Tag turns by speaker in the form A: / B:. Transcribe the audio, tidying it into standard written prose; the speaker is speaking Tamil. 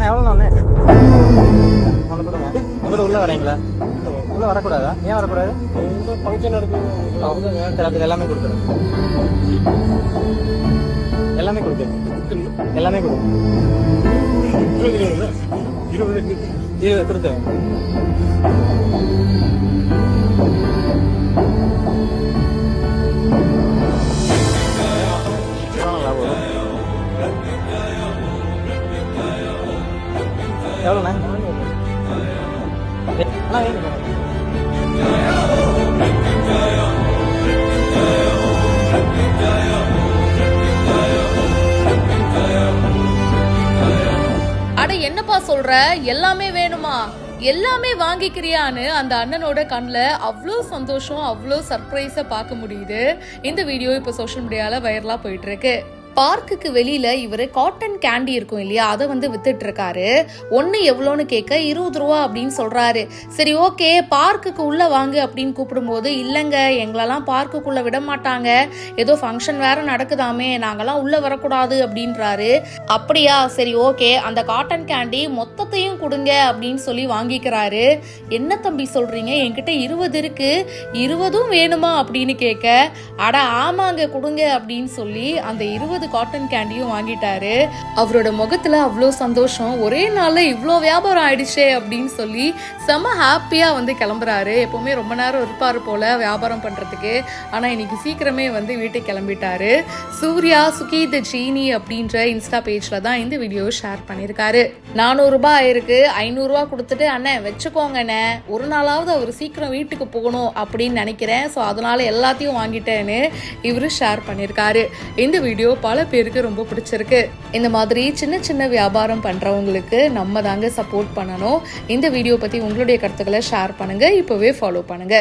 A: எவ்வளோ அண்ணே உங்களோட உள்ள வரீங்களா? உள்ள வரக்கூடாதா? ஏன் வரக்கூடாது? ஃபங்க்ஷன் நடக்குது. எல்லாமே கொடுக்குறேன். எல்லாமே கொடுக்குறேன். எல்லாமே கொடுக்கும். 20 கொடுத்தேன். எவ்வளோண்ணே?
B: அட என்னப்பா சொல்ற, எல்லாமே வேணுமா, எல்லாமே வாங்கிக்கிறியான்னு அந்த அண்ணனோட கண்ணில் அவ்வளோ சந்தோஷம், அவ்வளோ சர்ப்ரைஸை பார்க்க முடியுது. இந்த வீடியோ இப்போ சோஷியல் மீடியாவில் வைரலாக போயிட்டு இருக்கு. பார்க்குக்கு வெளியில இவர் காட்டன் கேண்டி இருக்கும் இல்லையா, அதை வந்து வித்துட்டு இருக்காரு. ஒன்னு எவ்வளோன்னு கேட்க 20 ரூபா அப்படின்னு சொல்றாரு. சரி ஓகே, பார்க்குக்கு உள்ள வாங்க அப்படின்னு கூப்பிடும்போது இல்லைங்க, எங்களெல்லாம் பார்க்குக்குள்ள விட மாட்டாங்க, ஏதோ ஃபங்க்ஷன் வேற நடக்குதாமே, நாங்கெல்லாம் உள்ள வரக்கூடாது அப்படின்றாரு. அப்படியா, சரி ஓகே, அந்த காட்டன் கேண்டி மொத்தத்தையும் கொடுங்க அப்படின்னு சொல்லி வாங்கிக்கிறாரு. என்ன தம்பி சொல்றீங்க, என்கிட்ட 20 இருக்கு, 20ம் வேணுமா அப்படின்னு கேட்க, அட ஆமாங்க கொடுங்க அப்படின்னு சொல்லி அந்த 20 காட்டன் கேண்டியும் வாங்கிட்டாரு. அவரோட முகத்துல அவ்வளோ சந்தோஷம், ஒரே நாள்ல இவ்வளோ வியாபாரம் ஆயிடுச்சே அப்படின்னு சொல்லி செம ஹாப்பியா வந்து கிளம்புறாரு. எப்பவுமே ரொம்ப நேரம் இருப்பாரு போல வியாபாரம் பண்றதுக்கு, ஆனா இன்னைக்கு சீக்கிரமே வந்து வீட்டுக்கு கிளம்பிட்டாரு. சூர்யா சுகி த ஜீனி அப்படின்ற இன்ஸ்டா பேஜ்ல தான் இந்த வீடியோ ஷேர் பண்ணியிருக்காரு. 400 ரூபாய் ஆயிருக்கு, 500 ரூபாய் கொடுத்துட்டு அண்ணன் வச்சுக்கோங்கண்ணே, ஒரு நாளாவது அவர் சீக்கிரம் வீட்டுக்கு போகணும் அப்படின்னு நினைக்கிறேன், ஸோ அதனால எல்லாத்தையும் வாங்கிட்டேன்னு இவரு ஷேர் பண்ணியிருக்காரு. இந்த வீடியோ பல பேருக்கு ரொம்ப பிடிச்சிருக்கு. இந்த மாதிரி சின்ன சின்ன வியாபாரம் பண்றவங்களுக்கு நம்ம தாங்க சப்போர்ட் பண்ணணும். இந்த வீடியோ பத்தி உங்களுடைய கருத்துக்களை ஷேர் பண்ணுங்க, இப்பவே ஃபாலோ பண்ணுங்க.